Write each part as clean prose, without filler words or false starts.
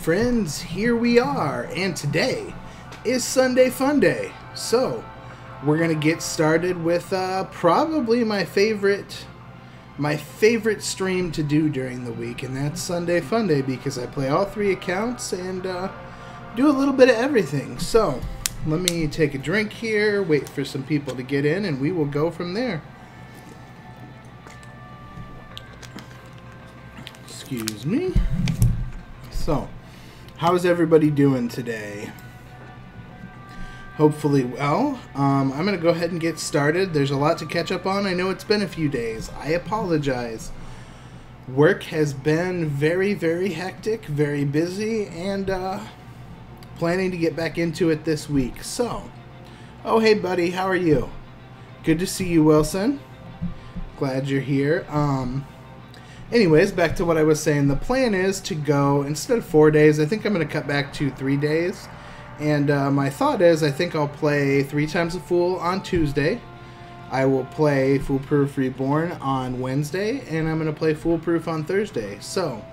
friends, here we are, and today is Sunday Funday. So, we're gonna get started with probably my favorite stream to do during the week, and that's Sunday Funday because I play all three accounts and do a little bit of everything. So, let me take a drink here, wait for some people to get in, and we will go from there. Excuse me. So, how's everybody doing today? Hopefully well. I'm going to go ahead and get started. There's a lot to catch up on. I know it's been a few days. I apologize. Work has been very, very hectic, very busy, and planning to get back into it this week. So, oh hey buddy, how are you? Good to see you, Wilson. Glad you're here. Anyways, back to what I was saying. The plan is to go, instead of 4 days, I think I'm going to cut back to 3 days. And my thought is I think I'll play 3 times a Fool on Tuesday. I will play FoolproofReborn on Wednesday. And I'm going to play Foolproof on Thursday. So,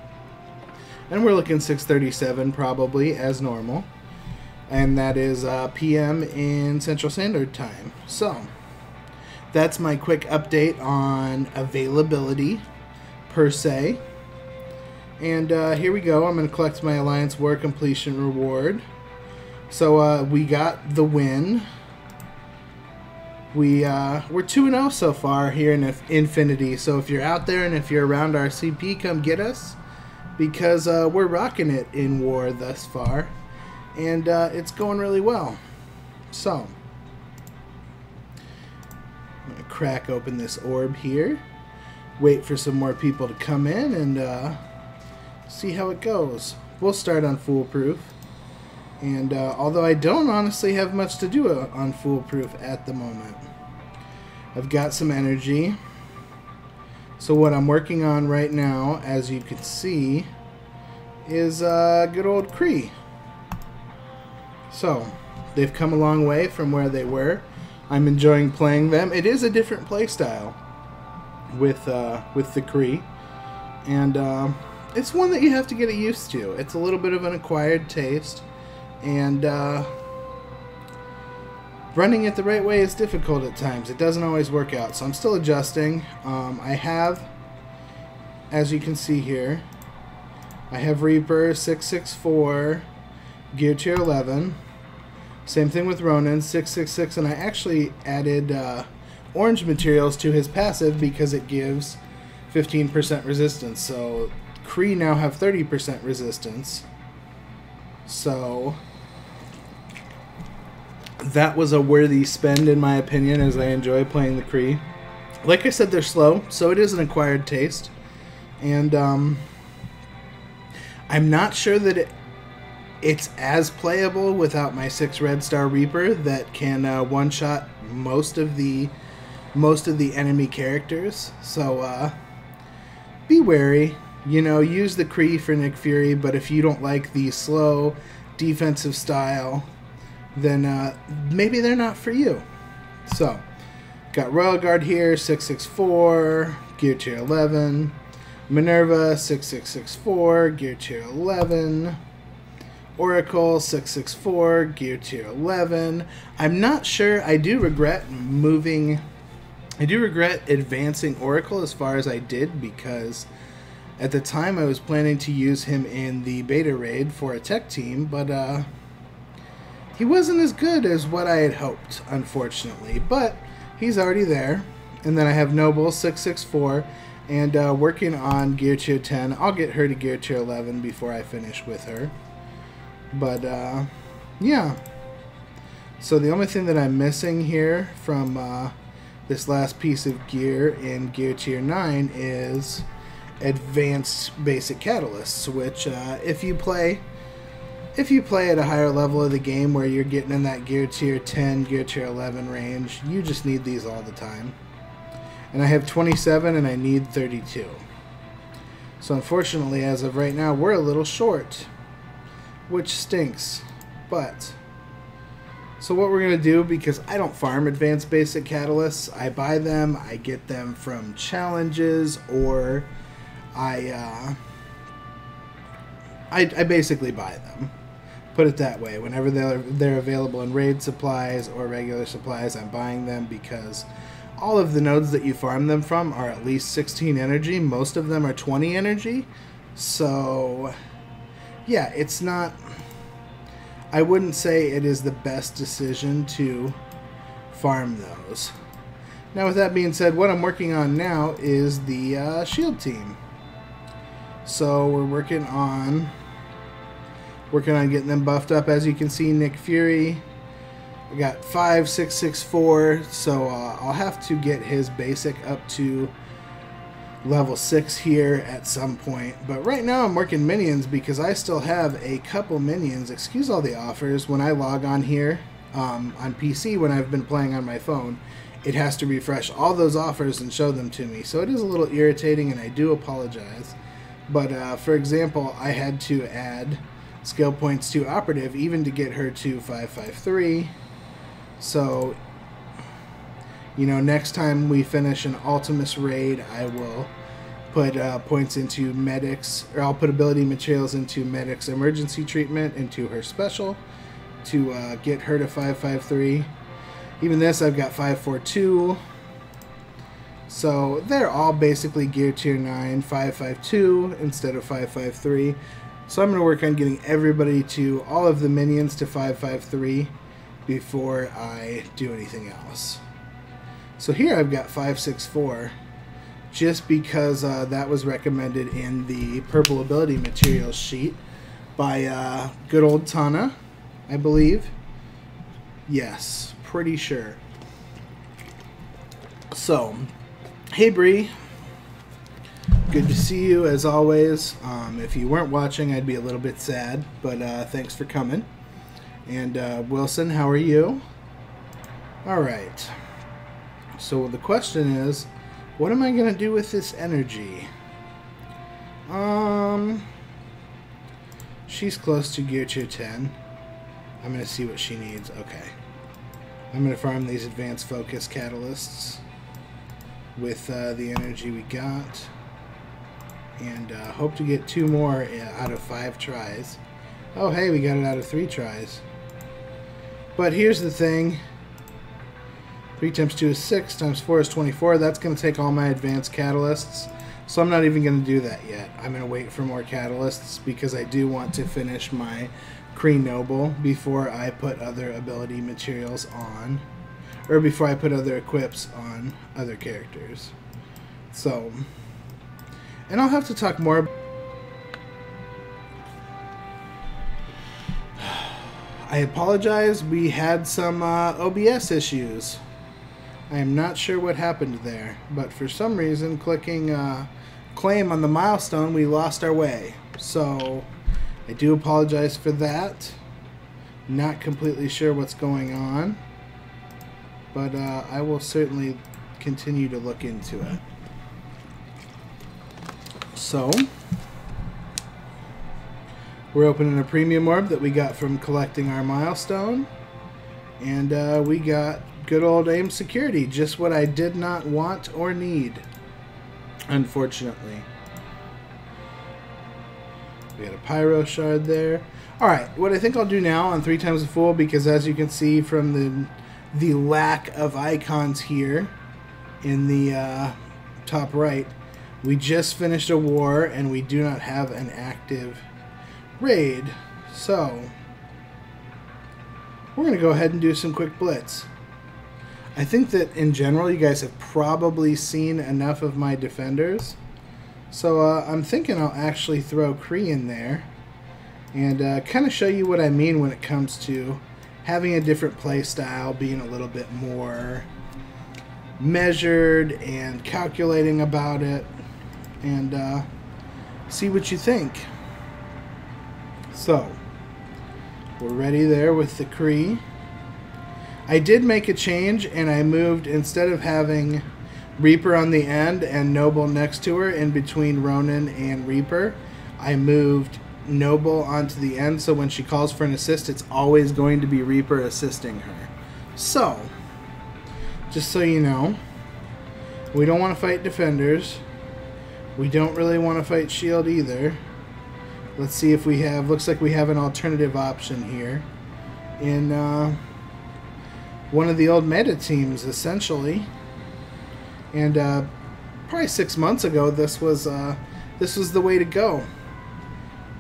and we're looking 6:37 probably as normal. And that is PM in Central Standard Time. So, that's my quick update on availability per se. And here we go. I'm going to collect my Alliance War completion reward. So we got the win. We're 2-0 so far here in Infinity. So if you're out there and if you're around RCP, come get us, because we're rocking it in War thus far, and it's going really well. So I'm going to crack open this orb here. Wait for some more people to come in and see how it goes. We'll start on Foolproof. And although I don't honestly have much to do on Foolproof at the moment, I've got some energy. So what I'm working on right now, as you can see, is good old Kree. So they've come a long way from where they were. I'm enjoying playing them. It is a different play style with the Kree, and it's one that you have to get used to. It's a little bit of an acquired taste, and running it the right way is difficult at times. It doesn't always work out, so I'm still adjusting. I have, as you can see here, I have Reaper 664, Gear Tier 11. Same thing with Ronin 666, and I actually added orange materials to his passive because it gives 15% resistance. So Kree now have 30% resistance. So that was a worthy spend in my opinion, as I enjoy playing the Kree. Like I said, they're slow, so it is an acquired taste. And I'm not sure that it's as playable without my 6 Red Star Reaper that can one-shot most of the enemy characters. So be wary. You know, use the Kree for Nick Fury, but if you don't like the slow defensive style, then maybe they're not for you. So, got Royal Guard here, 664, Gear Tier 11. Minerva, 6664, Gear Tier 11. Oracle, 664, Gear Tier 11. I'm not sure. I do regret advancing Oracle as far as I did, because at the time I was planning to use him in the beta raid for a tech team, but he wasn't as good as what I had hoped, unfortunately. But he's already there. And then I have Noble 664, and working on Gear Tier 10. I'll get her to Gear Tier 11 before I finish with her. But yeah. So the only thing that I'm missing here from this last piece of gear in Gear Tier 9 is advanced basic catalysts, which if you play at a higher level of the game where you're getting in that Gear Tier 10, Gear Tier 11 range, you just need these all the time. And I have 27 and I need 32. So unfortunately, as of right now, we're a little short, which stinks. But so what we're going to do, because I don't farm advanced basic catalysts, I buy them, I get them from challenges, or I I basically buy them. Put it that way. Whenever they're available in raid supplies or regular supplies, I'm buying them because all of the nodes that you farm them from are at least 16 energy. Most of them are 20 energy. So, yeah, it's not... I wouldn't say it is the best decision to farm those. Now, with that being said, what I'm working on now is the shield team. So we're working on getting them buffed up. As you can see, Nick Fury, I got 5664, so I'll have to get his basic up to level 6 here at some point. But right now I'm working minions because I still have a couple minions. Excuse all the offers. When I log on here on PC, when I've been playing on my phone, it has to refresh all those offers and show them to me. So it is a little irritating, and I do apologize. But for example, I had to add skill points to Operative even to get her to 553. So, you know, next time we finish an Ultimus raid, I will put points into Medics, or I'll put ability materials into Medics Emergency Treatment into her special to get her to 553. Even this, I've got 542. So they're all basically gear tier 9, 552 instead of 553. So I'm going to work on getting everybody to, all of the minions to 553 before I do anything else. So here I've got 564 just because that was recommended in the purple ability materials sheet by good old Tana, I believe. Yes, pretty sure. So, hey Bree, good to see you as always. If you weren't watching, I'd be a little bit sad, but thanks for coming. And Wilson, how are you? Alright, so the question is, what am I going to do with this energy? She's close to gear tier 10. I'm going to see what she needs. Okay. I'm going to farm these advanced focus catalysts with the energy we got, and hope to get 2 more out of 5 tries. Oh hey, we got it out of 3 tries. But here's the thing, 3 times 2 is 6, times 4 is 24. That's going to take all my advanced catalysts, so I'm not even going to do that yet. I'm going to wait for more catalysts because I do want to finish my Kree Noble before I put other ability materials on, or before I put other equips on other characters. So, and I'll have to talk more. I apologize, we had some OBS issues. I am not sure what happened there, but for some reason clicking claim on the milestone, we lost our way. So I do apologize for that. Not completely sure what's going on, but I will certainly continue to look into it. So, we're opening a premium orb that we got from collecting our milestone, and we got good old aim security, just what I did not want or need, unfortunately. We got a pyro shard there. Alright, what I think I'll do now on 3 times the Fool, because as you can see from the lack of icons here in the top right, we just finished a war and we do not have an active raid. So, we're going to go ahead and do some quick blitz. I think that in general you guys have probably seen enough of my defenders. So I'm thinking I'll actually throw Kree in there and kind of show you what I mean when it comes to having a different play style, being a little bit more measured and calculating about it, and see what you think. So, we're ready there with the Kree. I did make a change, and I moved, instead of having Reaper on the end and Noble next to her in between Ronin and Reaper, I moved Noble onto the end, so when she calls for an assist, it's always going to be Reaper assisting her. So, just so you know, we don't want to fight defenders. We don't really want to fight shield either. Let's see if we have, looks like we have an alternative option here in one of the old meta teams, essentially. And probably 6 months ago, this was the way to go.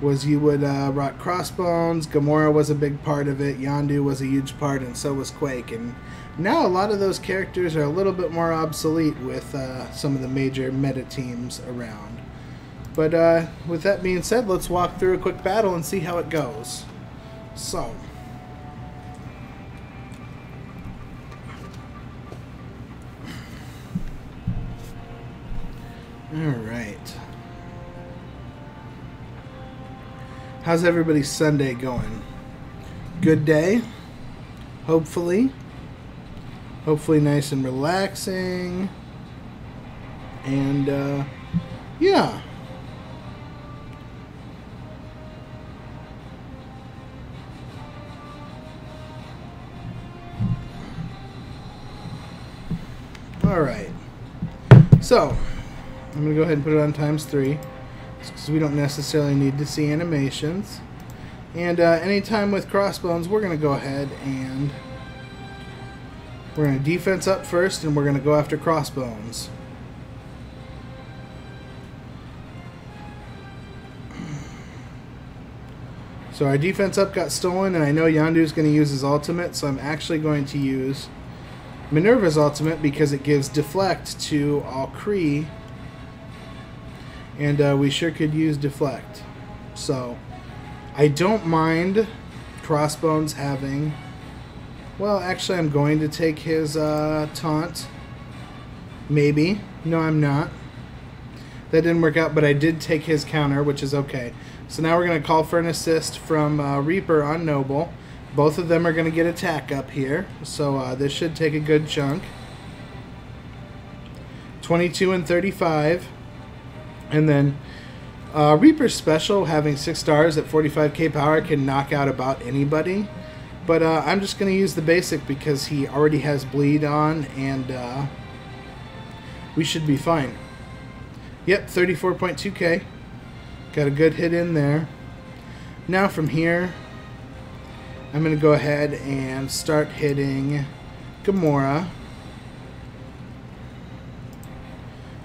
Was you would rock Crossbones, Gamora was a big part of it, Yondu was a huge part, and so was Quake. And now a lot of those characters are a little bit more obsolete with some of the major meta teams around. But with that being said, let's walk through a quick battle and see how it goes. So, alright. How's everybody's Sunday going? Good day? Hopefully. Hopefully nice and relaxing. And, yeah. Alright. So, I'm going to go ahead and put it on ×3. Because we don't necessarily need to see animations. And anytime with Crossbones, we're going to go ahead and we're going to defense up first, and we're going to go after Crossbones. So our defense up got stolen, and I know Yondu's going to use his ultimate, so I'm actually going to use Minerva's ultimate because it gives deflect to all Kree. And we sure could use deflect. So, I don't mind Crossbones having... Well, actually, I'm going to take his taunt. Maybe. No, I'm not. That didn't work out, but I did take his counter, which is okay. So now we're going to call for an assist from Reaper on Noble. Both of them are going to get attack up here. So this should take a good chunk. 22 and 35. And then Reaper's special, having 6 stars at 45k power, can knock out about anybody. But I'm just going to use the basic because he already has bleed on, and we should be fine. Yep, 34.2k. Got a good hit in there. Now from here, I'm going to go ahead and start hitting Gamora.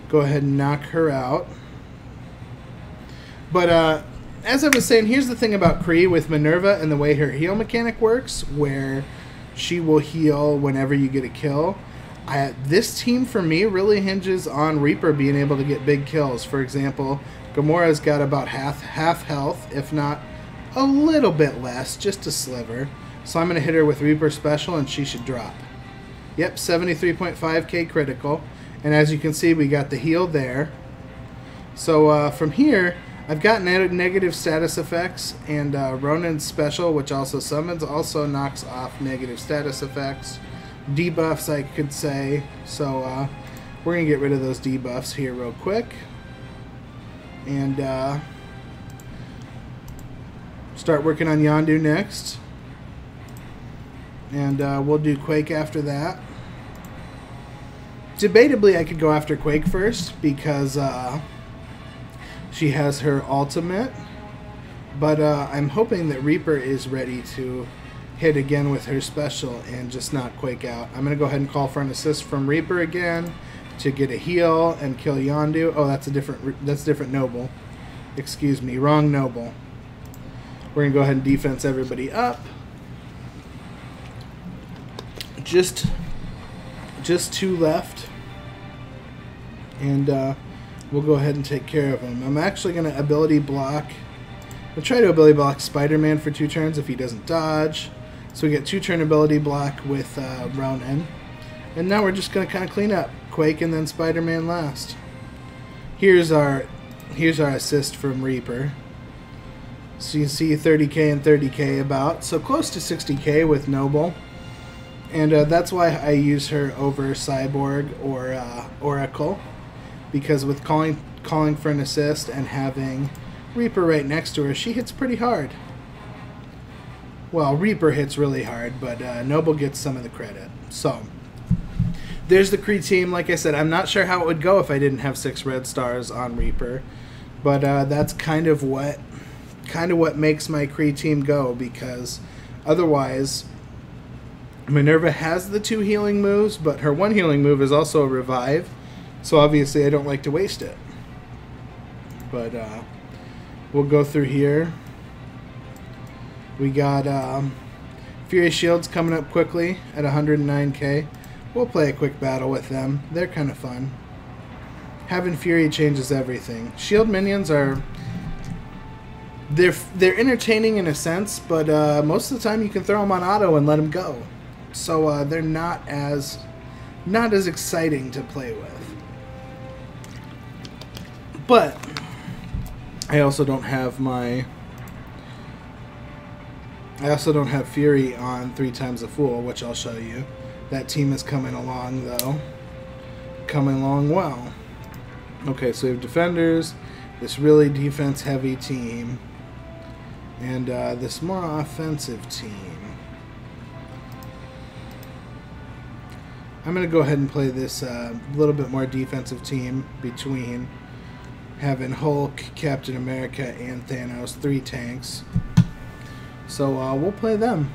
Go ahead and knock her out. But as I was saying, here's the thing about Kree with Minerva and the way her heal mechanic works, where she will heal whenever you get a kill. This team, for me, really hinges on Reaper being able to get big kills. For example, Gamora's got about half health, if not a little bit less, just a sliver. So I'm going to hit her with Reaper special, and she should drop. Yep, 73.5k critical. And as you can see, we got the heal there. So from here, I've got negative status effects, and Ronin's special, which also summons, also knocks off negative status effects. Debuffs, I could say. So we're going to get rid of those debuffs here real quick. And start working on Yondu next. And we'll do Quake after that. Debatably, I could go after Quake first because she has her ultimate. But I'm hoping that Reaper is ready to hit again with her special and just knock Quake out. I'm going to go ahead and call for an assist from Reaper again to get a heal and kill Yondu. Oh, that's different Noble. Excuse me, wrong Noble. We're going to go ahead and defense everybody up. Just 2 left. And we'll go ahead and take care of him. I'm actually going to ability block. I'll try to ability block Spider-Man for 2 turns if he doesn't dodge. So we get 2-turn ability block with Ronin. And now we're just going to kind of clean up. Quake and then Spider-Man last. Here's our assist from Reaper. So you can see 30k and 30k about. So close to 60k with Noble. And that's why I use her over Cyborg or Oracle. Because with calling for an assist and having Reaper right next to her, she hits pretty hard. Well, Reaper hits really hard, but Noble gets some of the credit. So, there's the Kree team. Like I said, I'm not sure how it would go if I didn't have 6 red stars on Reaper. But that's kind of what kind of what makes my Kree team go, because otherwise Minerva has the 2 healing moves, but her 1 healing move is also a revive, so obviously I don't like to waste it. But we'll go through here. We got Fury Shields coming up quickly at 109k. We'll play a quick battle with them. They're kind of fun. Having Fury changes everything. Shield minions are... They're entertaining in a sense, but most of the time you can throw them on auto and let them go. So they're not as exciting to play with. But I also don't have Fury on 3 times a Fool, which I'll show you. That team is coming along though. Coming along well. Okay, so we have defenders, this really defense heavy team, and this more offensive team. I'm going to go ahead and play this little bit more defensive team between having Hulk, Captain America, and Thanos, 3 tanks. So we'll play them.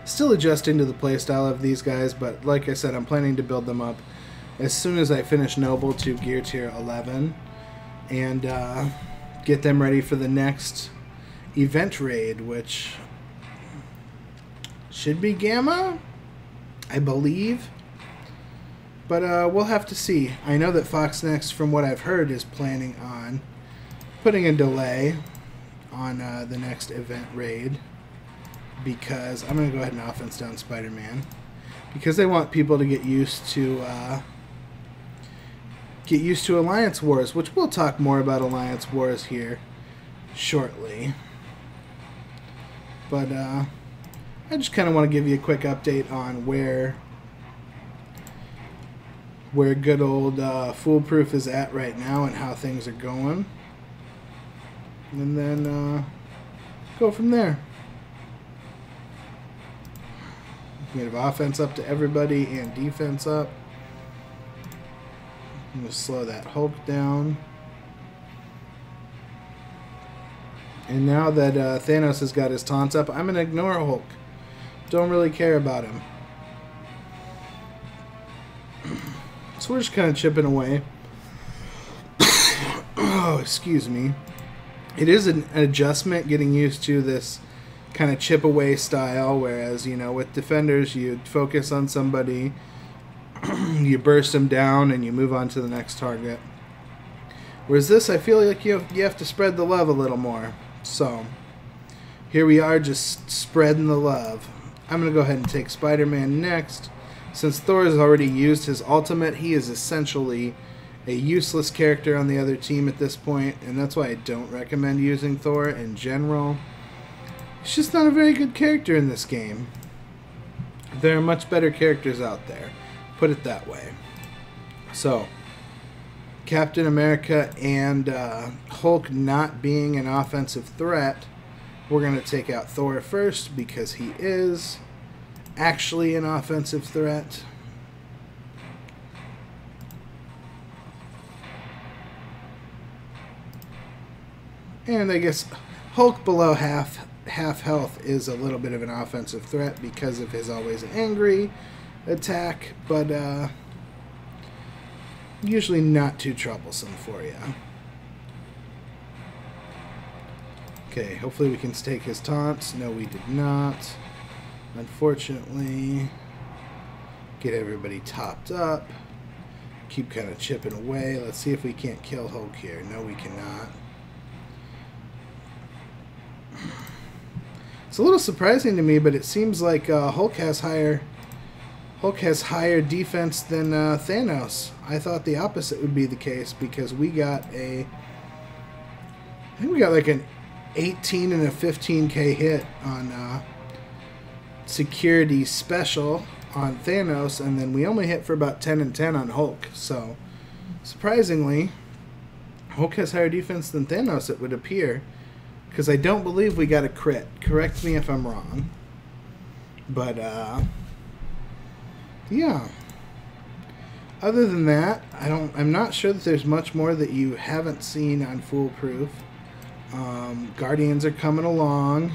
Still adjusting to the playstyle of these guys, but like I said, I'm planning to build them up as soon as I finish Noble to Gear Tier 11 and get them ready for the next event raid, which should be Gamma, I believe. But we'll have to see. I know that Fox Next, from what I've heard, is planning on putting a delay on the next event raid, because I'm going to go ahead and offense down Spider-Man, because they want people to get used to Alliance Wars, which we'll talk more about Alliance Wars here shortly. But I just kind of want to give you a quick update on where good old Foolproof is at right now and how things are going, and then go from there. We have offense up to everybody and defense up. I'm going to slow that Hulk down. And now that Thanos has got his taunts up, I'm going to ignore Hulk. Don't really care about him. So we're just kind of chipping away. Oh, excuse me. It is an adjustment getting used to this kind of chip away style, whereas, you know, with defenders you focus on somebody, you burst them down, and you move on to the next target. Whereas this, I feel like you have to spread the love a little more. So here we are, just spreading the love. I'm going to go ahead and take Spider-Man next. Since Thor has already used his ultimate, he is essentially a useless character on the other team at this point, and that's why I don't recommend using Thor in general. He's just not a very good character in this game. There are much better characters out there, put it that way. So, Captain America and Hulk not being an offensive threat, we're going to take out Thor first because he is actually an offensive threat. And I guess Hulk below half health is a little bit of an offensive threat because of his always angry attack, but usually not too troublesome for you. Okay, hopefully we can take his taunts. No, we did not. Unfortunately, get everybody topped up. Keep kind of chipping away. Let's see if we can't kill Hulk here. No, we cannot. It's a little surprising to me, but it seems like Hulk has higher defense than Thanos. I thought the opposite would be the case, because we got I think we got like an 18 and a 15k hit on security special on Thanos, and then we only hit for about 10 and 10 on Hulk. So surprisingly, Hulk has higher defense than Thanos, it would appear, because I don't believe we got a crit. Correct me if I'm wrong. But yeah, Other than that, I'm not sure that there's much more that you haven't seen on Foolproof. Guardians are coming along.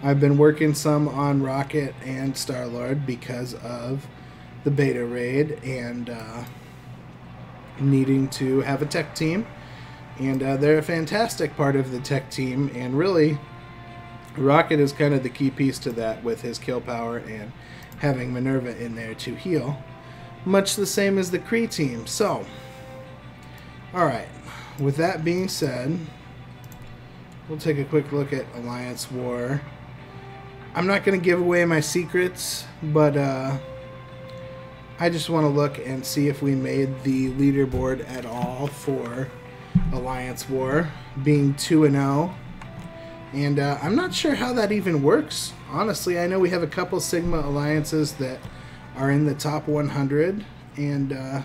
I've been working some on Rocket and Star-Lord because of the beta raid and needing to have a tech team. And they're a fantastic part of the tech team, and really Rocket is kind of the key piece to that with his kill power and having Minerva in there to heal. Much the same as the Kree team. So, alright, with that being said, we'll take a quick look at Alliance War. I'm not going to give away my secrets, but I just want to look and see if we made the leaderboard at all for Alliance War, being 2-0. And I'm not sure how that even works. Honestly, I know we have a couple Sigma alliances that are in the top 100, and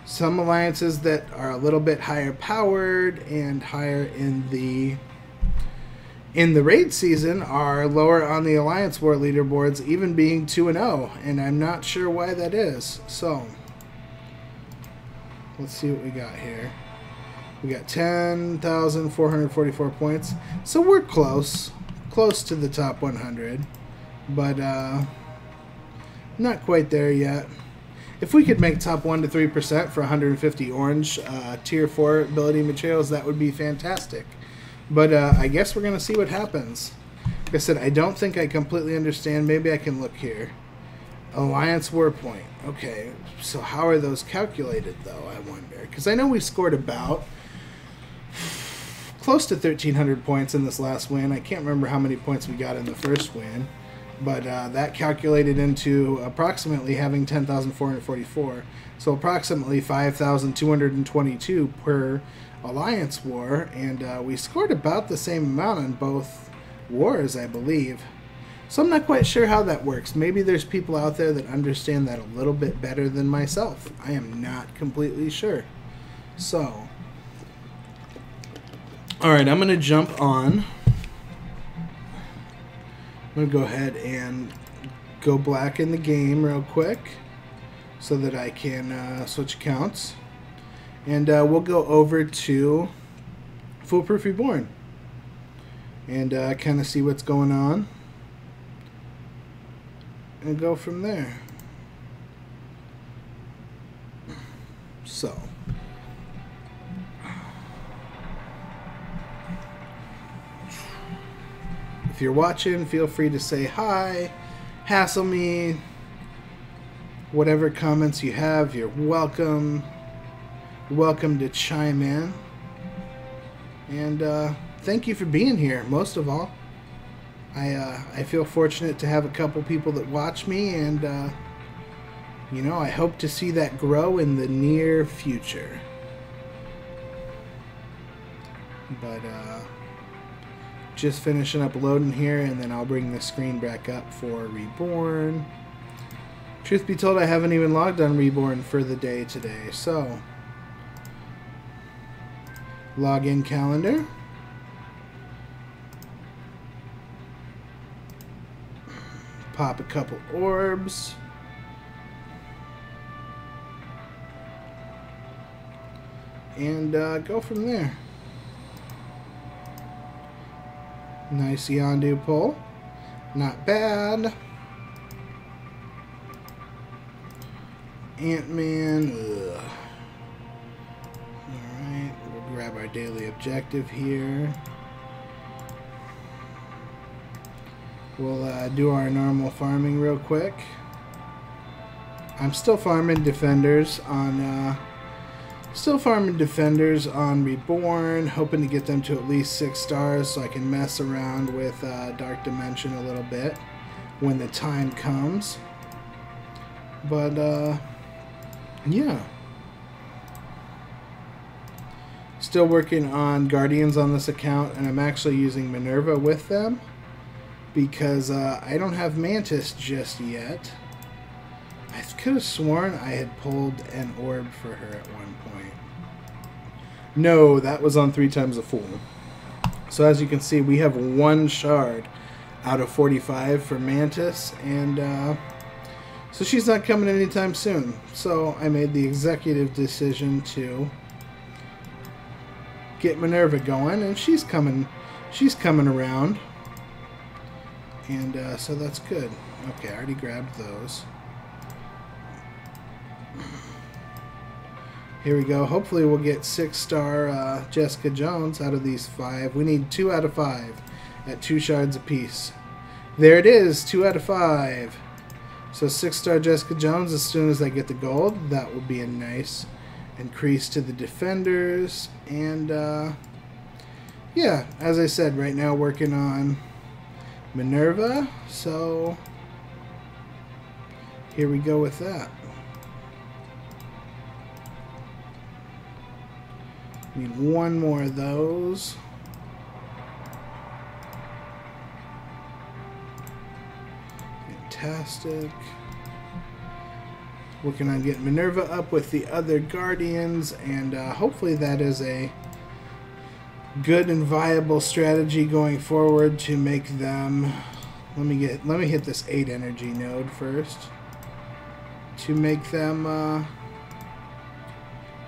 some alliances that are a little bit higher powered and higher in the raid season are lower on the Alliance War leaderboards, even being 2-0, and I'm not sure why that is. So let's see what we got here. We got 10,444 points, so we're close to the top 100, but not quite there yet. If we could make top 1 to 3% for 150 orange tier 4 ability materials, that would be fantastic. But I guess we're going to see what happens. Like I said, I don't think I completely understand. Maybe I can look here. Alliance War Point. Okay, so how are those calculated, though, I wonder? Because I know we scored about close to 1,300 points in this last win. I can't remember how many points we got in the first win, but that calculated into approximately having 10,444. So approximately 5,222 per Alliance War, and we scored about the same amount on both wars, I believe. So I'm not quite sure how that works. Maybe there's people out there that understand that a little bit better than myself. I am not completely sure. So, alright, I'm going to jump on. I'm going to go ahead and go black in the game real quick so that I can switch accounts. And we'll go over to FoolproofReborn and kind of see what's going on and go from there. So, if you're watching, feel free to say hi, hassle me, whatever comments you have, you're welcome. Welcome to chime in. And thank you for being here, most of all. I feel fortunate to have a couple people that watch me, and you know, I hope to see that grow in the near future. But just finishing up loading here, and then I'll bring the screen back up for Reborn. Truth be told, I haven't even logged on Reborn for the day today, so login calendar. Pop a couple orbs. And go from there. Nice Yondu pull. Not bad. Ant-Man. Ugh. Alright, we'll grab our daily objective here. We'll do our normal farming real quick. I'm still farming defenders on Reborn, hoping to get them to at least 6 stars so I can mess around with Dark Dimension a little bit when the time comes. But yeah. Still working on Guardians on this account, and I'm actually using Minerva with them because I don't have Mantis just yet. I could have sworn I had pulled an orb for her at one point. No, that was on 3 times a Fool. So as you can see, we have 1 shard out of 45 for Mantis, and So she's not coming anytime soon. So I made the executive decision to get Minerva going, and she's coming around. And so that's good. Okay, I already grabbed those. Here we go. Hopefully we'll get 6-star Jessica Jones out of these 5. We need 2 out of 5 at 2 shards apiece. There it is, 2 out of 5. So 6-star Jessica Jones as soon as I get the gold. That will be a nice increase to the defenders. And yeah, as I said, right now working on Minerva. So here we go with that. Need 1 more of those. Fantastic. Working on getting Minerva up with the other Guardians, and hopefully that is a good and viable strategy going forward to make them. Let me hit this 8 energy node first to make them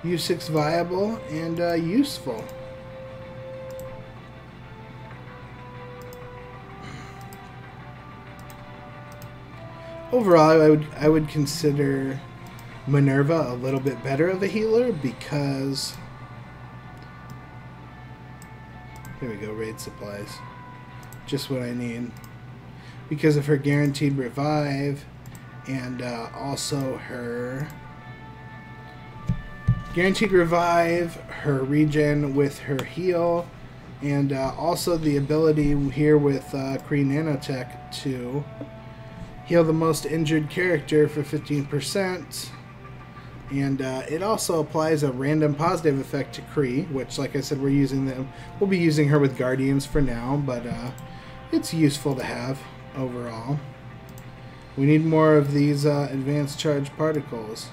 U6 viable and useful. Overall, I would consider Minerva a little bit better of a healer because here we go, raid supplies, just what I need because of her guaranteed revive and also her guaranteed revive, her regen with her heal, and also the ability here with Kree Nanotech to heal the most injured character for 15%. And it also applies a random positive effect to Kree, which, like I said, we'll be using her with Guardians for now, but it's useful to have overall. We need more of these advanced charge particles.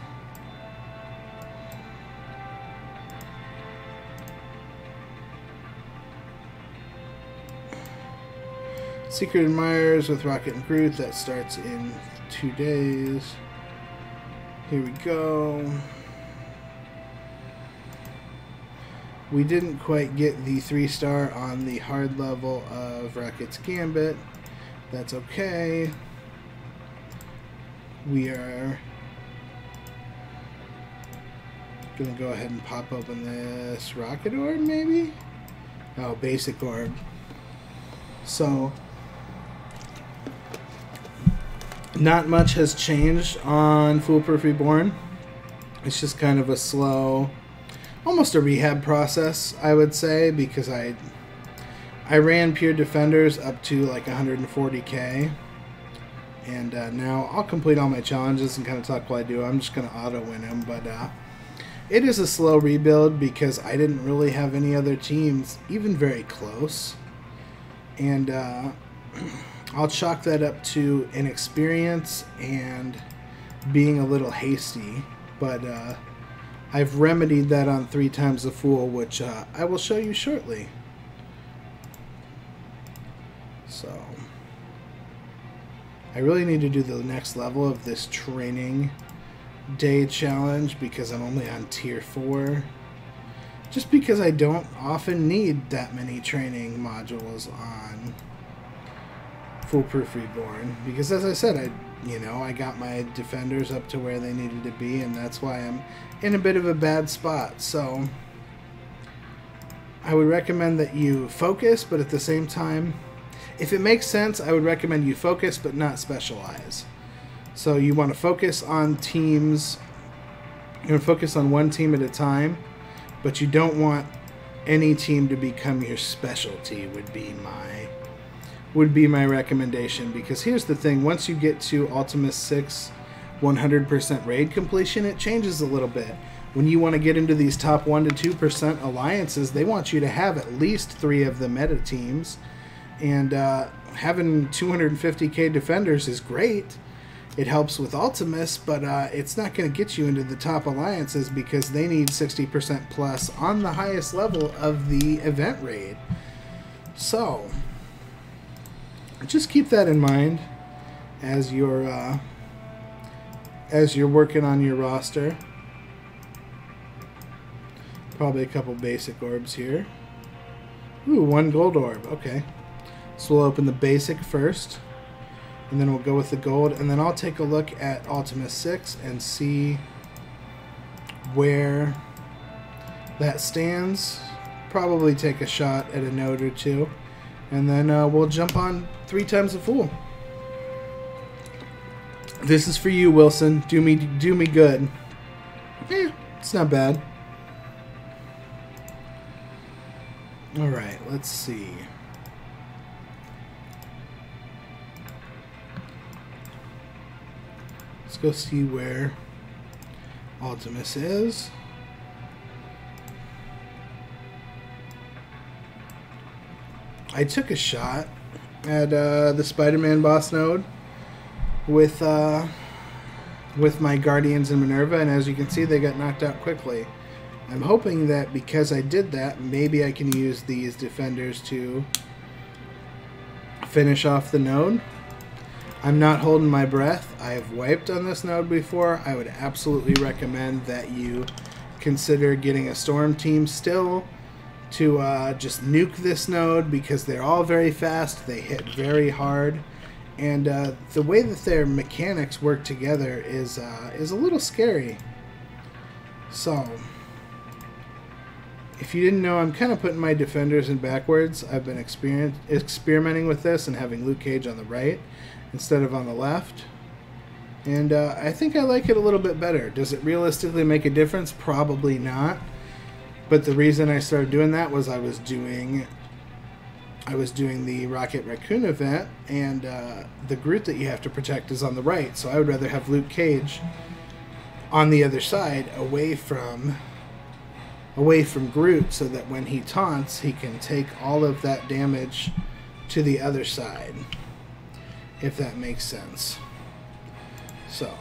Secret Admirers with Rocket and Groot, that starts in 2 days. Here we go. We didn't quite get the 3-star on the hard level of Rocket's Gambit. That's okay. We are gonna go ahead and pop open this Rocket Orb, maybe? Oh, Basic Orb. So not much has changed on Foolproof Reborn. It's just kind of a slow, almost a rehab process, I would say, because I ran pure defenders up to like 140k, and now I'll complete all my challenges and kind of talk while I do. I'm just going to auto win them, but it is a slow rebuild because I didn't really have any other teams even very close, and I'll chalk that up to inexperience and being a little hasty, but I've remedied that on 3 times the Fool, which I will show you shortly. So I really need to do the next level of this training day challenge because I'm only on tier 4. Just because I don't often need that many training modules on Foolproof Reborn, because as I said, I got my defenders up to where they needed to be, and that's why I'm in a bit of a bad spot. So I would recommend that you focus, but at the same time, if it makes sense, I would recommend you focus but not specialize. So you want to focus on teams, you want to focus on one team at a time, but you don't want any team to become your specialty would be my recommendation, because here's the thing, once you get to Ultimus 6 100% raid completion, it changes a little bit. When you want to get into these top 1 to 2% alliances, they want you to have at least 3 of the meta teams, and having 250k defenders is great. It helps with Ultimus, but it's not going to get you into the top alliances because they need 60% plus on the highest level of the event raid. So just keep that in mind as you're as you're working on your roster. Probably a couple basic orbs here. Ooh, 1 gold orb. Okay. So we'll open the basic first, and then we'll go with the gold, and then I'll take a look at Ultima 6 and see where that stands. Probably take a shot at a node or two, and then we'll jump on 3 times the Fool. This is for you, Wilson. Do me good. It's not bad. Alright, let's see. Let's go see where Ultimus is. I took a shot at the Spider-Man boss node with my Guardians and Minerva, and as you can see, they got knocked out quickly. I'm hoping that because I did that, maybe I can use these defenders to finish off the node. I'm not holding my breath. I have wiped on this node before. I would absolutely recommend that you consider getting a storm team still to just nuke this node, because they're all very fast, they hit very hard, and the way that their mechanics work together is a little scary. So if you didn't know, I'm kind of putting my defenders in backwards. I've been experimenting with this and having Luke Cage on the right instead of on the left. And I think I like it a little bit better. Does it realistically make a difference? Probably not. But the reason I started doing that was I was doing the Rocket Raccoon event, and the Groot that you have to protect is on the right. So I would rather have Luke Cage on the other side, away from Groot, so that when he taunts, he can take all of that damage to the other side, if that makes sense. So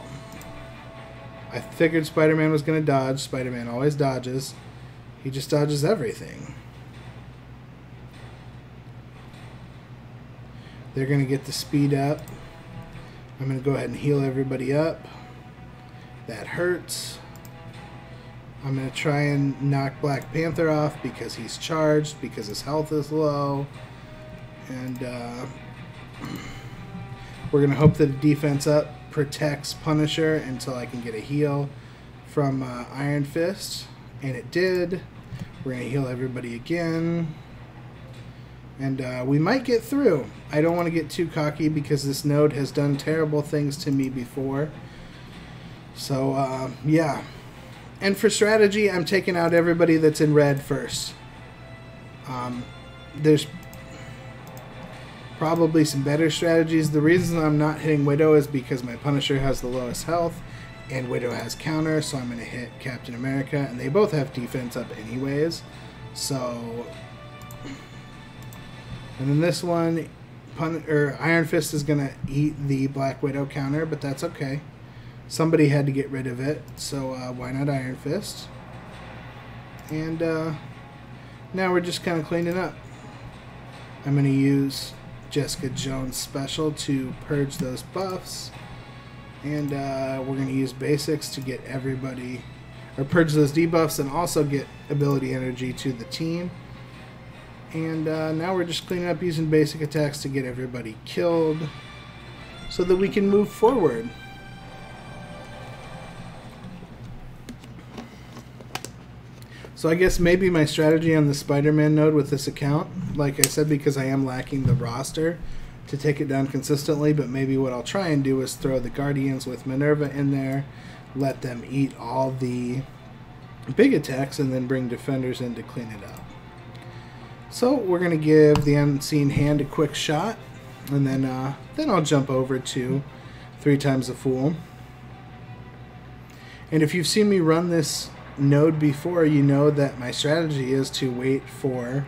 I figured Spider-Man was going to dodge. Spider-Man always dodges. He just dodges everything. They're going to get the speed up. I'm going to go ahead and heal everybody up. That hurts. I'm going to try and knock Black Panther off because he's charged, because his health is low. And we're going to hope that the defense up protects Punisher until I can get a heal from Iron Fist. And it did. We're going to heal everybody again. And we might get through. I don't want to get too cocky because this node has done terrible things to me before. So, yeah. And for strategy, I'm taking out everybody that's in red first. There's probably some better strategies. The reason I'm not hitting Widow is because my Punisher has the lowest health, and Widow has counter, so I'm going to hit Captain America, and they both have defense up anyways. So, and then this one, Iron Fist is going to eat the Black Widow counter, but that's okay. Somebody had to get rid of it, so why not Iron Fist? And now we're just kind of cleaning up. I'm going to use Jessica Jones Special to purge those buffs. And we're going to use basics to get everybody, or purge those debuffs and also get ability energy to the team. And now we're just cleaning up using basic attacks to get everybody killed so that we can move forward. So I guess maybe my strategy on the Spider-Man node with this account, like I said, because I am lacking the roster to take it down consistently, but maybe what I'll try and do is throw the Guardians with Minerva in there, let them eat all the big attacks, and then bring defenders in to clean it up. So we're going to give the Unseen Hand a quick shot, and then I'll jump over to 3 times the Fool. And if you've seen me run this node before, you know that my strategy is to wait for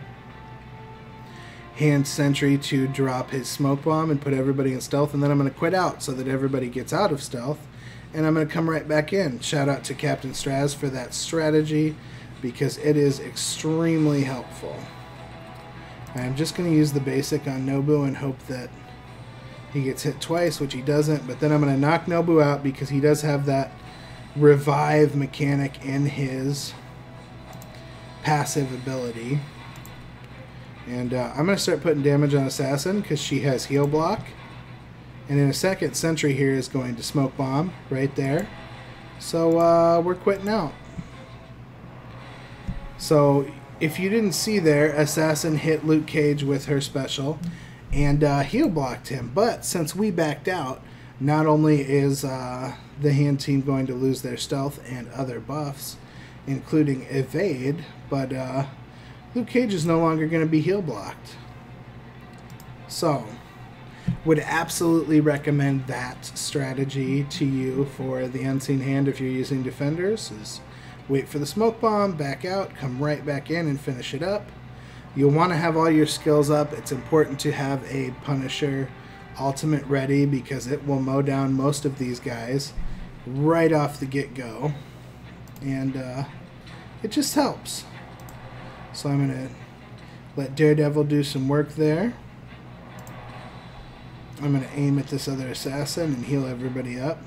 Hand Sentry to drop his smoke bomb and put everybody in stealth, and then I'm going to quit out so that everybody gets out of stealth, and I'm going to come right back in. Shout out to Captain Straz for that strategy, because it is extremely helpful. I'm just going to use the basic on Nobu and hope that He gets hit twice, which he doesn't, but then I'm going to knock Nobu out because he does have that revive mechanic in his passive ability. And I'm going to start putting damage on Assassin because she has heal block. And in a second, Sentry here is going to smoke bomb right there. So we're quitting out. So if you didn't see there, Assassin hit Luke Cage with her special and heal blocked him. But since we backed out, not only is the hand team going to lose their stealth and other buffs, including evade, but Luke Cage is no longer going to be heal blocked. So would absolutely recommend that strategy to you for the unseen hand if you're using defenders. Is wait for the smoke bomb, back out, come right back in and finish it up. You'll want to have all your skills up. It's important to have a Punisher ultimate ready because it will mow down most of these guys right off the get-go. And it just helps. So I'm going to let Daredevil do some work there. I'm going to aim at this other assassin and heal everybody up.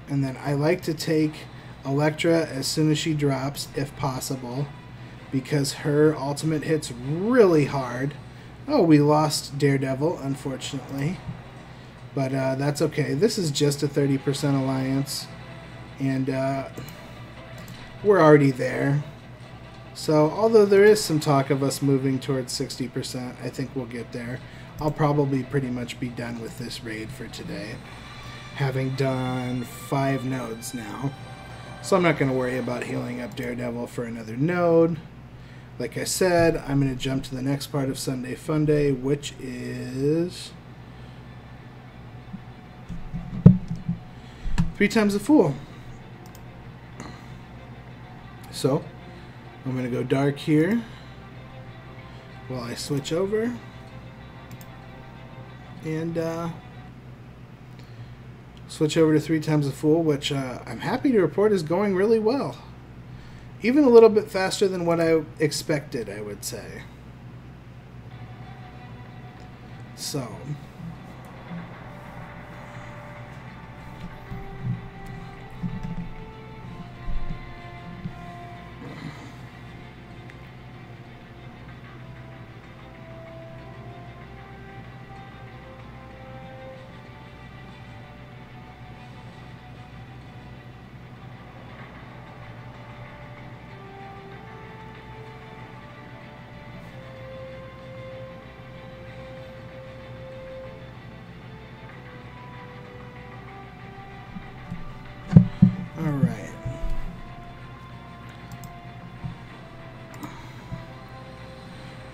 And then I like to take Elektra as soon as she drops, if possible, because her ultimate hits really hard. Oh, we lost Daredevil, unfortunately. But that's okay. This is just a 30% alliance. And we're already there. So, although there is some talk of us moving towards 60%, I think we'll get there. I'll probably pretty much be done with this raid for today, having done 5 nodes now. So I'm not going to worry about healing up Daredevil for another node. Like I said, I'm going to jump to the next part of Sunday Funday, which is 3 times the Fool. So I'm going to go dark here while I switch over. And switch over to 3 times the Fool, which I'm happy to report is going really well. Even a little bit faster than what I expected, I would say. So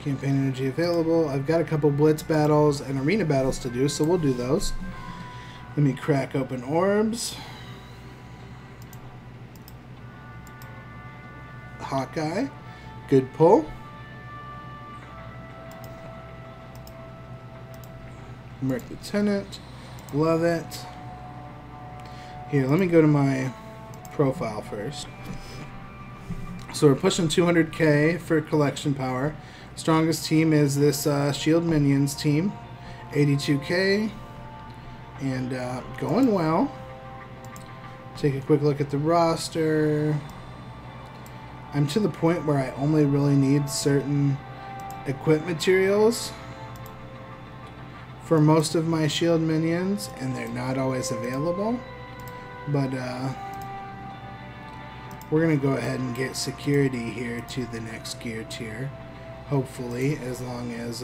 campaign energy available. I've got a couple blitz battles and arena battles to do, so we'll do those. Let me crack open orbs. Hawkeye. Good pull. Merc Lieutenant. Love it. Here, let me go to my profile first. So we're pushing 200k for collection power. Strongest team is this Shield Minions team, 82k, and going well. Take a quick look at the roster. I'm to the point where I only really need certain equip materials for most of my Shield Minions, and they're not always available. But we're going to go ahead and get security here to the next gear tier. Hopefully, as long as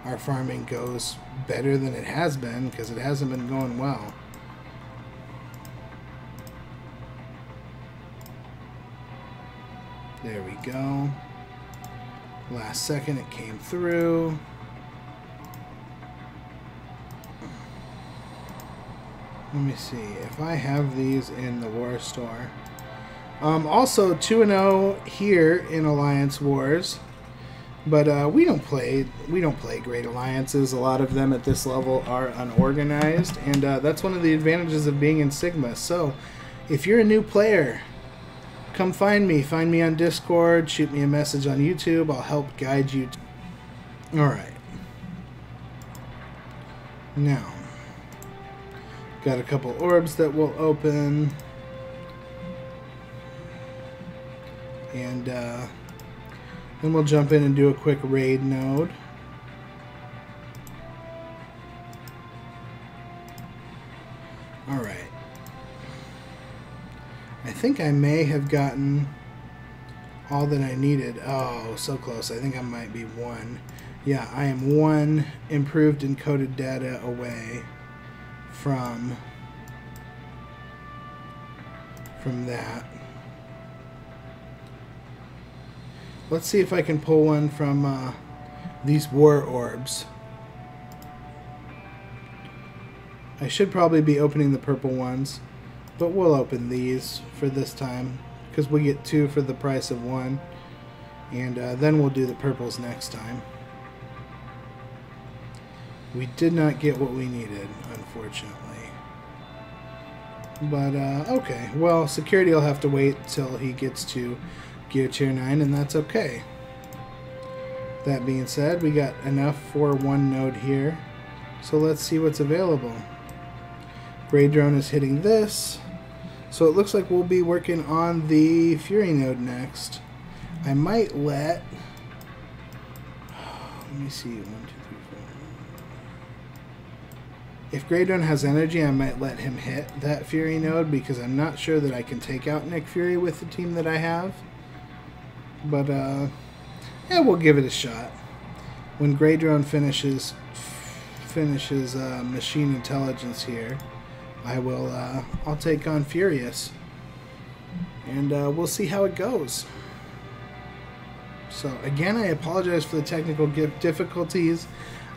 our farming goes better than it has been, because it hasn't been going well. There we go. Last second it came through. Let me see if I have these in the war store. Also 2-0 here in Alliance Wars. But we don't play great alliances. A lot of them at this level are unorganized, and that's one of the advantages of being in Sigma. So, if you're a new player, come find me. Find me on Discord. Shoot me a message on YouTube. I'll help guide you. All right. Now, got a couple orbs that will open. And then we'll jump in and do a quick raid node. Alright. I think I may have gotten all that I needed. Oh, so close. I think I might be one. Yeah, I am one improved encoded data away from that. Let's see if I can pull one from these war orbs. I should probably be opening the purple ones, but we'll open these for this time because we get 2 for the price of 1, and then we'll do the purples next time. We did not get what we needed, unfortunately. But, okay. Well, security will have to wait till he gets to Gear Tier 9, and that's okay. That being said, we got enough for one node here. So let's see what's available. Gray Drone is hitting this. So it looks like we'll be working on the Fury node next. I might let me see. 1, 2, 3, 4. If Gray Drone has energy, I might let him hit that Fury node because I'm not sure that I can take out Nick Fury with the team that I have. But, yeah, we'll give it a shot. When Gray Drone finishes machine intelligence here, I'll take on Furious. And we'll see how it goes. So, again, I apologize for the technical difficulties.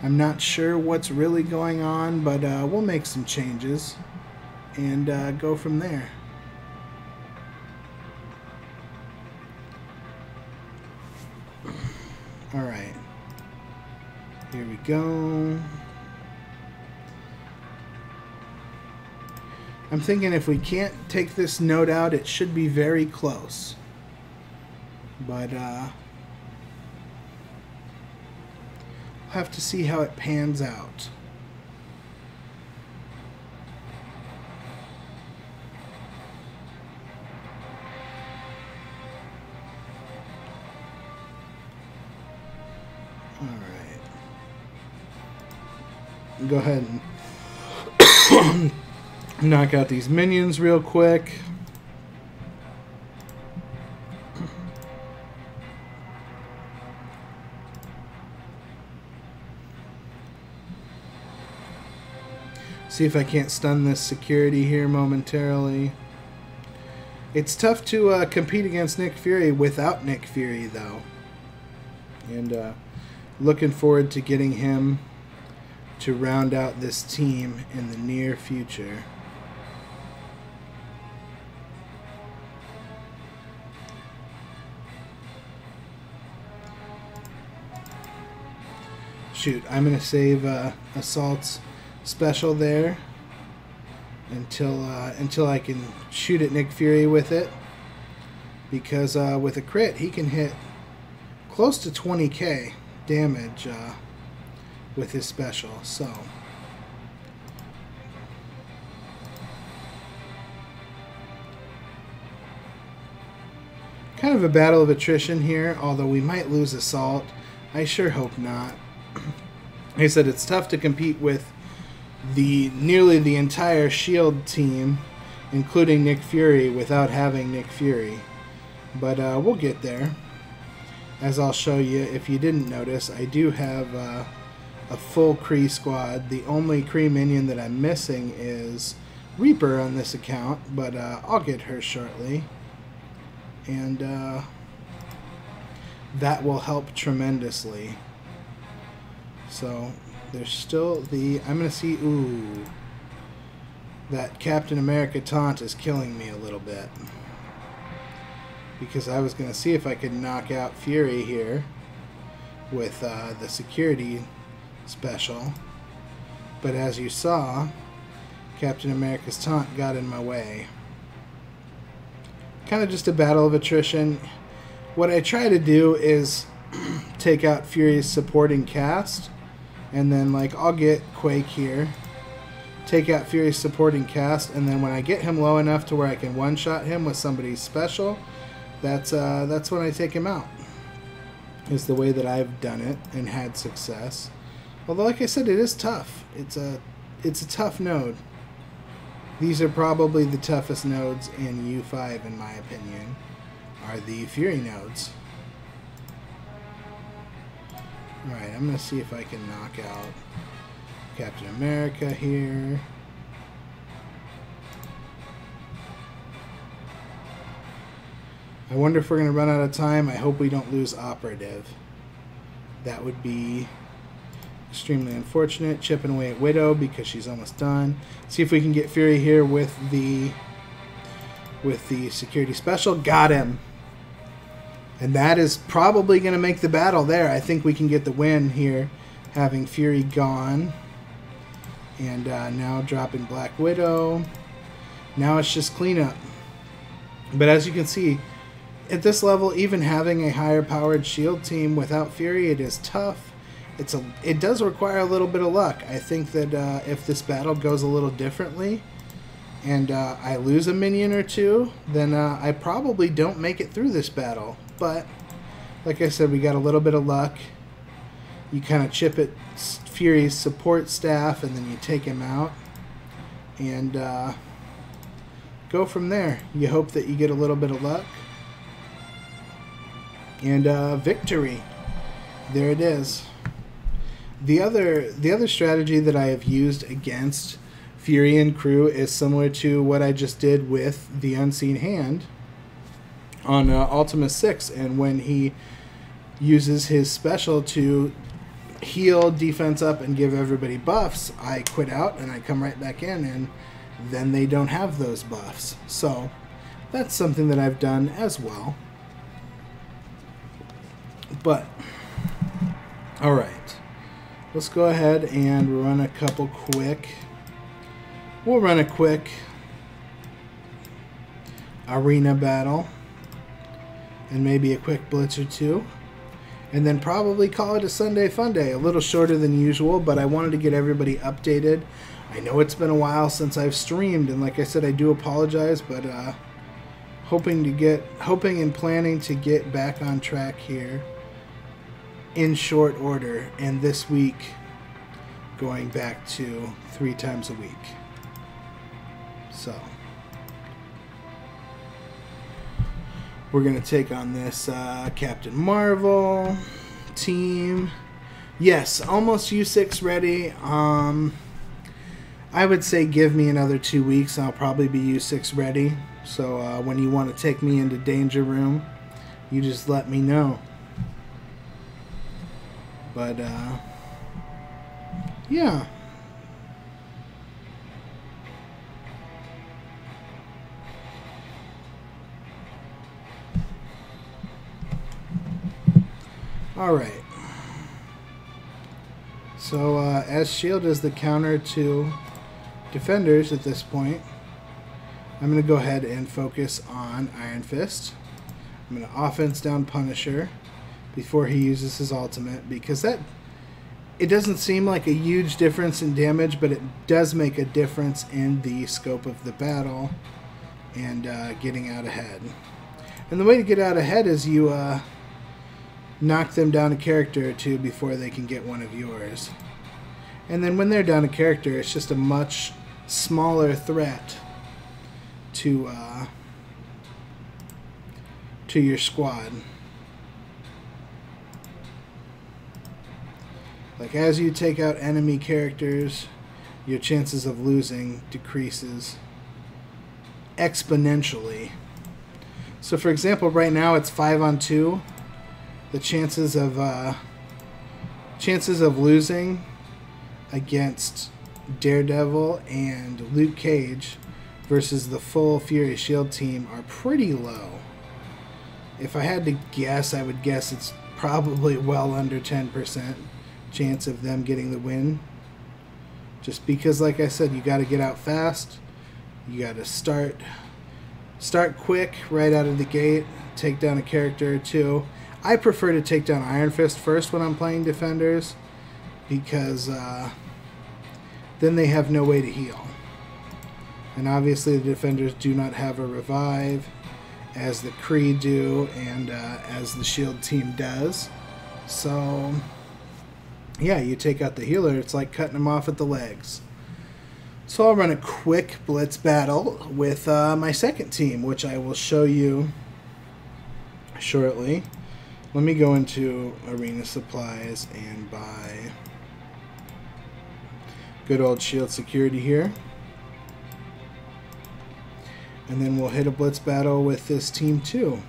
I'm not sure what's really going on, but we'll make some changes and go from there. Alright, here we go. I'm thinking if we can't take this node out, it should be very close. But, we'll have to see how it pans out. Alright. Go ahead and knock out these minions real quick. See if I can't stun this security here momentarily. It's tough to compete against Nick Fury without Nick Fury, though. And looking forward to getting him to round out this team in the near future. Shoot, I'm going to save Assault's special there until I can shoot at Nick Fury with it, because with a crit he can hit close to 20k damage with his special. So kind of a battle of attrition here, although we might lose Assault. I sure hope not. Like I said, it's tough to compete with nearly the entire Shield team, including Nick Fury, without having Nick Fury. But we'll get there. As I'll show you, if you didn't notice, I do have a full Kree squad. The only Kree minion that I'm missing is Reaper on this account, but I'll get her shortly. And that will help tremendously. So there's still I'm going to see, ooh, that Captain America taunt is killing me a little bit. Because I was going to see if I could knock out Fury here with the security special. But as you saw, Captain America's taunt got in my way. Kind of just a battle of attrition. What I try to do is take out Fury's supporting cast And then like I'll get Quake here, take out Fury's supporting cast, and then when I get him low enough to where I can one-shot him with somebody's special, that's when I take him out. Is the way that I've done it and had success. Although, like I said, it is tough. It's a tough node. These are probably the toughest nodes in U5, in my opinion, are the Fury nodes. Alright, I'm going to see if I can knock out Captain America here. I wonder if we're going to run out of time. I hope we don't lose Operative. That would be extremely unfortunate. Chipping away at Widow because she's almost done. See if we can get Fury here with the security special. Got him. And that is probably going to make the battle there. I think we can get the win here, having Fury gone. And now dropping Black Widow. Now it's just cleanup. But as you can see, at this level, even having a higher powered shield team without Fury, it is tough. It does require a little bit of luck. I think that if this battle goes a little differently and I lose a minion or two, then I probably don't make it through this battle. But like I said, we got a little bit of luck. You kind of chip at Fury's support staff and then you take him out and go from there. You hope that you get a little bit of luck. And victory. There it is. The other strategy that I have used against Fury and crew is similar to what I just did with the Unseen Hand on Ultima 6, and when he uses his special to heal defense up and give everybody buffs, I quit out and I come right back in, and then they don't have those buffs. So that's something that I've done as well. But alright, let's go ahead and run a couple quick. We'll run a quick arena battle and maybe a quick blitz or two, and then probably call it a Sunday Funday. A little shorter than usual, but I wanted to get everybody updated. I know it's been a while since I've streamed, and like I said, I do apologize, but hoping and planning to get back on track here in short order, and this week going back to 3 times a week. So we're going to take on this Captain Marvel team. Yes, almost U6 ready. I would say give me another 2 weeks. I'll probably be U6 ready. So when you want to take me into Danger Room, you just let me know. But yeah. Alright. So, as shield is the counter to defenders at this point, I'm going to go ahead and focus on Iron Fist. I'm going to offense down Punisher before he uses his ultimate, because it doesn't seem like a huge difference in damage, but it does make a difference in the scope of the battle and getting out ahead. And the way to get out ahead is you knock them down a character or two before they can get one of yours. And then when they're down a character, it's just a much smaller threat to your squad. Like, as you take out enemy characters, your chances of losing decreases exponentially. So for example, right now it's 5-on-2. The chances of losing against Daredevil and Luke Cage versus the full Fury Shield team are pretty low. If I had to guess, I would guess it's probably well under 10% chance of them getting the win. Just because, like I said, you got to get out fast. You got to start quick right out of the gate. Take down a character or two. I prefer to take down Iron Fist first when I'm playing defenders, because then they have no way to heal. And obviously the defenders do not have a revive, as the Kree do, and as the shield team does. So, yeah, you take out the healer, it's like cutting them off at the legs. So I'll run a quick blitz battle with my second team, which I will show you shortly. Let me go into Arena Supplies and buy good old shield security here. And then we'll hit a blitz battle with this team too,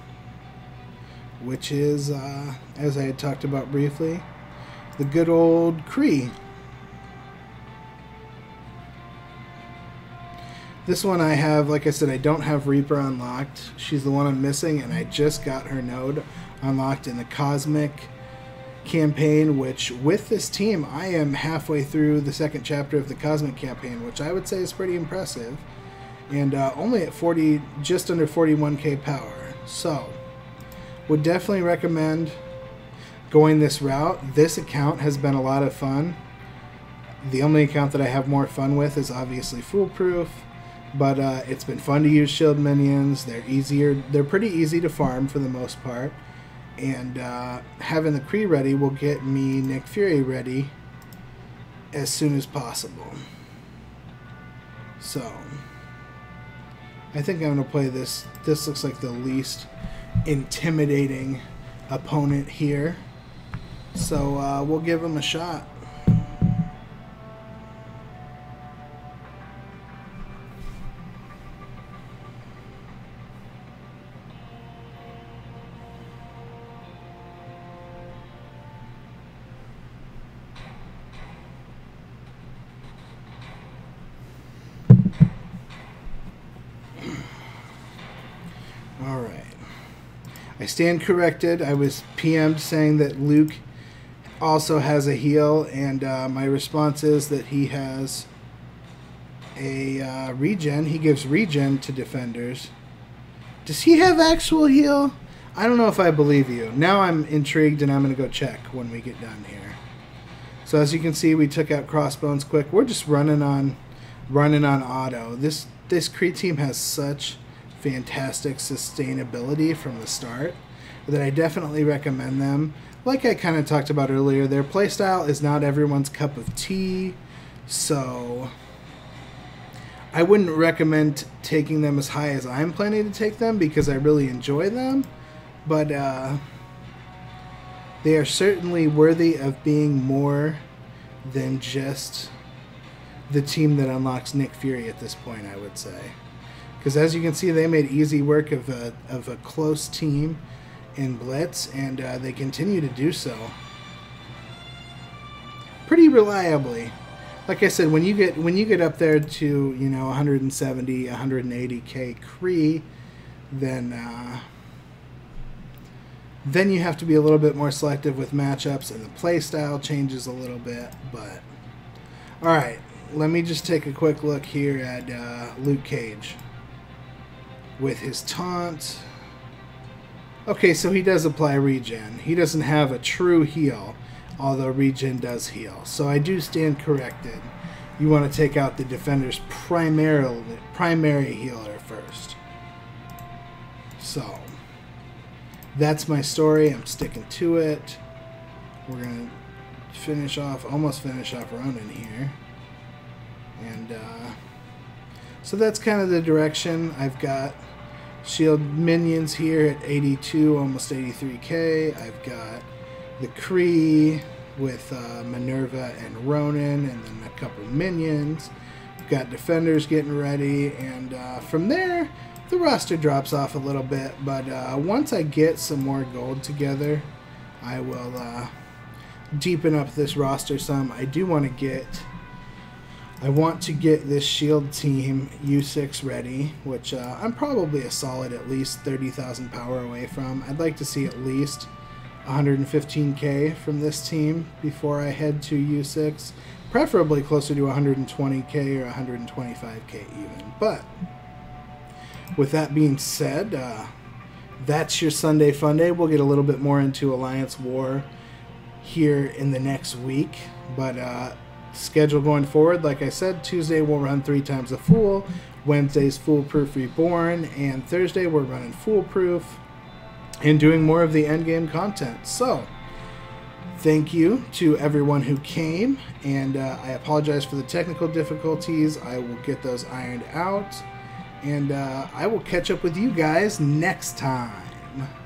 which is, as I had talked about briefly, the good old Kree. This one I have, like I said, I don't have Reaper unlocked. She's the one I'm missing, and I just got her node unlocked in the Cosmic campaign, which with this team, I am halfway through the second chapter of the Cosmic campaign, which I would say is pretty impressive. And only at 40, just under 41k power. So, would definitely recommend going this route. This account has been a lot of fun. The only account that I have more fun with is obviously Foolproof, but it's been fun to use shield minions. They're easier. They're pretty easy to farm for the most part. And having the Kree ready will get me Nick Fury ready as soon as possible. So, I think I'm going to play this. This looks like the least intimidating opponent here. So we'll give him a shot. Alright. I stand corrected. I was PM'd saying that Luke also has a heal, and my response is that he has a regen. He gives regen to defenders. Does he have actual heal? I don't know if I believe you. Now I'm intrigued, and I'm going to go check when we get done here. So as you can see, we took out Crossbones quick. We're just running on auto. This Kree team has such fantastic sustainability from the start that I definitely recommend them. Like I kind of talked about earlier, their playstyle is not everyone's cup of tea, so I wouldn't recommend taking them as high as I'm planning to take them because I really enjoy them, but they are certainly worthy of being more than just the team that unlocks Nick Fury at this point, I would say. Because as you can see, they made easy work of a close team in Blitz, and they continue to do so pretty reliably. Like I said, when you get up there to 170, 180k Kree, then you have to be a little bit more selective with matchups, and the play style changes a little bit. But all right, let me just take a quick look here at Luke Cage with his taunt. Okay, so he does apply regen. He doesn't have a true heal, although regen does heal. So I do stand corrected. You want to take out the defender's primary healer first. So that's my story. I'm sticking to it. We're going to almost finish off Ronan here. And so that's kind of the direction. I've got shield minions here at 82, almost 83k. I've got the Kree with Minerva and Ronan, and then a couple minions. I've got defenders getting ready, and from there, the roster drops off a little bit. But once I get some more gold together, I will deepen up this roster some. I want to get this shield team U6 ready, which I'm probably a solid at least 30,000 power away from. I'd like to see at least 115k from this team before I head to U6, preferably closer to 120k or 125k even. But with that being said, that's your Sunday Funday. We'll get a little bit more into Alliance War here in the next week. But schedule going forward, like I said, Tuesday we'll run 3 times a Fool, Wednesday's Foolproof Reborn, and Thursday we're running Foolproof and doing more of the endgame content. So thank you to everyone who came, and I apologize for the technical difficulties. I will get those ironed out, and I will catch up with you guys next time.